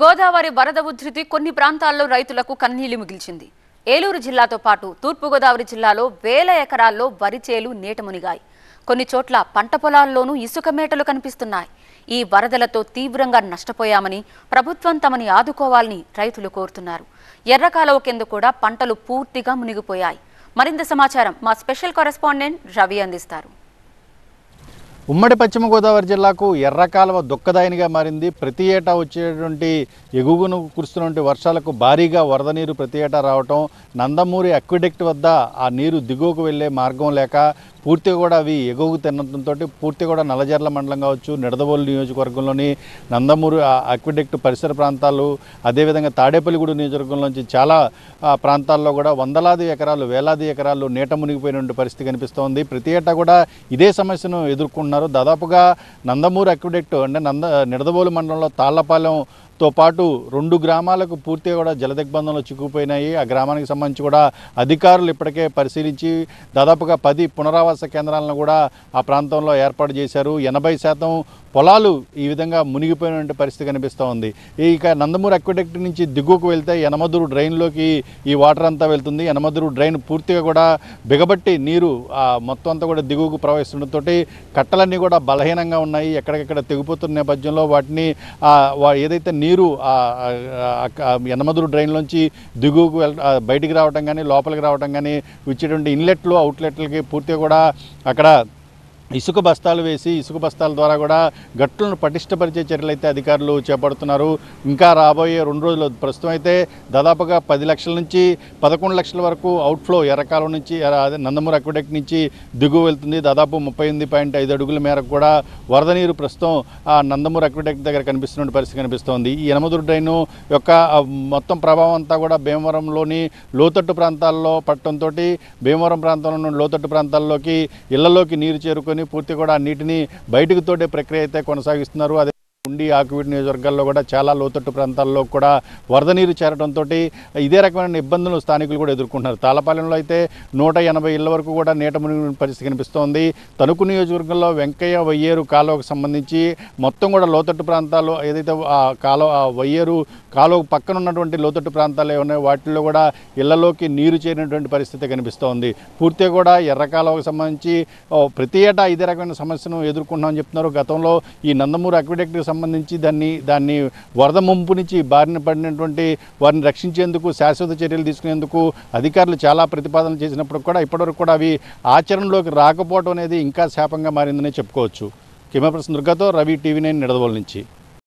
గోదావరి వరద ఉధృతి కొన్ని ప్రాంతాల్లో రైతులకు కన్నీళ్లు మిగిల్చింది. ఏలూరు జిల్లాతో పాటు తూర్పు గోదావరి జిల్లాలో వేల ఎకరాల్లో వరి చేలు నీట మునిగాయి. కొన్ని చోట్ల పంట పొలాల్లోనూ ఇసుక మేటలు కనిపిస్తున్నాయి. ఈ వరదలతో తీవ్రంగా నష్టపోయామని, ప్రభుత్వం తమని ఆదుకోవాలని రైతులు కోరుతున్నారు. ఎర్రకాలువ కింద కూడా పంటలు పూర్తిగా మునిగిపోయాయి. మరింత సమాచారం మా స్పెషల్ కరెస్పాండెంట్ రవి అందిస్తారు. ఉమ్మడి పశ్చిమ గోదావరి జిల్లాకు ఎర్రకాలువ దుఃఖదాయినిగా మారింది. ప్రతి ఏటా వచ్చేటువంటి ఎగువను కురుస్తున్నటువంటి వర్షాలకు భారీగా వరద నీరు ప్రతి ఏటా రావటం, నందమూరి అక్విడక్ట్ వద్ద ఆ నీరు దిగువకు వెళ్లే మార్గం లేక పూర్తిగా కూడా అవి ఎగువకు తినడంతో పూర్తిగా కూడా నల్లజర్ల మండలం కావచ్చు, నిడదవోలు నియోజకవర్గంలోని నందమూరి అక్విడక్ట్ పరిసర ప్రాంతాలు, అదేవిధంగా తాడేపల్లిగూడు నియోజకవర్గంలోంచి చాలా ప్రాంతాల్లో కూడా వందలాది ఎకరాలు, వేలాది ఎకరాలు నీట మునిగిపోయినటువంటి పరిస్థితి కనిపిస్తోంది. ప్రతి ఏటా కూడా ఇదే సమస్యను ఎదుర్కొంటున్నారు. దాదాపుగా నందమూరి అక్విడక్ట్ అంటే నిడదవోలు మండలంలో తాళ్లపాలెంతో పాటు 2 గ్రామాలకు పూర్తిగా కూడా జలదిగ్బంధంలో చిక్కుపోయినాయి. ఆ గ్రామానికి సంబంధించి కూడా అధికారులు ఇప్పటికే పరిశీలించి దాదాపుగా 10 పునరావాస కేంద్రాలను కూడా ఆ ప్రాంతంలో ఏర్పాటు చేశారు. 80% పొలాలు ఈ విధంగా మునిగిపోయినటువంటి పరిస్థితి కనిపిస్తూ ఉంది. ఇక నందమూరి అక్విడక్ట్ నుంచి దిగువకు వెళ్తే యనమదురు డ్రైన్లోకి ఈ వాటర్ అంతా వెళ్తుంది. యనమదురు డ్రైన్ పూర్తిగా కూడా బిగబట్టి నీరు మొత్తం అంతా కూడా దిగువకు ప్రవహిస్తుండటంతో కట్టలన్నీ కూడా బలహీనంగా ఉన్నాయి. ఎక్కడికెక్కడ తెగిపోతున్న నేపథ్యంలో వాటిని ఏదైతే నీరు యనమదురు డ్రైన్లోంచి దిగువకు బయటికి రావడం కానీ, లోపలికి రావడం కానీ, ఇచ్చేటువంటి ఇన్లెట్లు, అవుట్లెట్లకి పూర్తిగా కూడా అక్కడ ఇసుక బస్తాలు వేసి ఇసుక బస్తాల ద్వారా కూడా గట్టులను పటిష్టపరిచే చర్యలు అయితే అధికారులు చేపడుతున్నారు. ఇంకా రాబోయే 2 రోజులు ప్రస్తుతం అయితే దాదాపుగా 10 లక్షల నుంచి 11 లక్షల వరకు అవుట్ఫ్లో ఎర్రకాలువ నుంచి నందమూరి అక్విడక్ట్ నుంచి దిగువ వెళ్తుంది. దాదాపు 38.5 అడుగుల మేరకు కూడా వరద నీరు ప్రస్తుతం నందమూరి అక్విడక్ట్ దగ్గర కనిపిస్తున్న పరిస్థితి కనిపిస్తోంది. ఈ యనమదురు డ్రైను యొక్క మొత్తం ప్రభావం అంతా కూడా భీమవరంలోని లోతట్టు ప్రాంతాల్లో పట్టడంతో భీమవరం ప్రాంతంలో లోతట్టు ప్రాంతాల్లోకి ఇళ్లలోకి నీరు చేరుకొని పూర్తి కూడా నీటిని బయటకు తోడే ప్రక్రియ అయితే కొనసాగిస్తున్నారు. అదే ఉండి ఆకువీడు నియోజకవర్గాల్లో కూడా చాలా లోతట్టు ప్రాంతాల్లో కూడా వరద నీరు చేరడంతో ఇదే రకమైన ఇబ్బందులు స్థానికులు కూడా ఎదుర్కొంటున్నారు. తాళపాలెంలో అయితే 180 ఇళ్ల వరకు కూడా నీట మునిగిన పరిస్థితి కనిపిస్తోంది. తణుకు నియోజకవర్గంలో వెంకయ్య వయ్యేరు కాలువకు సంబంధించి మొత్తం కూడా లోతట్టు ప్రాంతాలు ఏదైతే వయ్యేరు కాలువ పక్కన ఉన్నటువంటి లోతట్టు ప్రాంతాలు ఏమన్నాయో వాటిల్లో కూడా ఇళ్లలోకి నీరు చేరినటువంటి పరిస్థితి కనిపిస్తోంది. పూర్తిగా కూడా ఎర్రకాలువకు సంబంధించి ప్రతి ఏటా ఇదే రకమైన సమస్యను ఎదుర్కొంటున్నామని చెప్తున్నారు. గతంలో ఈ నందమూరి అక్విడక్ట్కి సంబంధించి దాన్ని వరద ముంపు నుంచి బారిన పడినటువంటి వారిని రక్షించేందుకు శాశ్వత చర్యలు తీసుకునేందుకు అధికారులు చాలా ప్రతిపాదనలు చేసినప్పుడు కూడా ఇప్పటివరకు కూడా అవి ఆచరణలోకి రాకపోవడం అనేది ఇంకా శాపంగా మారిందనే చెప్పుకోవచ్చు. కెమెరా పర్సన్ దుర్గాతో రవి, టీవీ 9 నిడదవోలు నుంచి.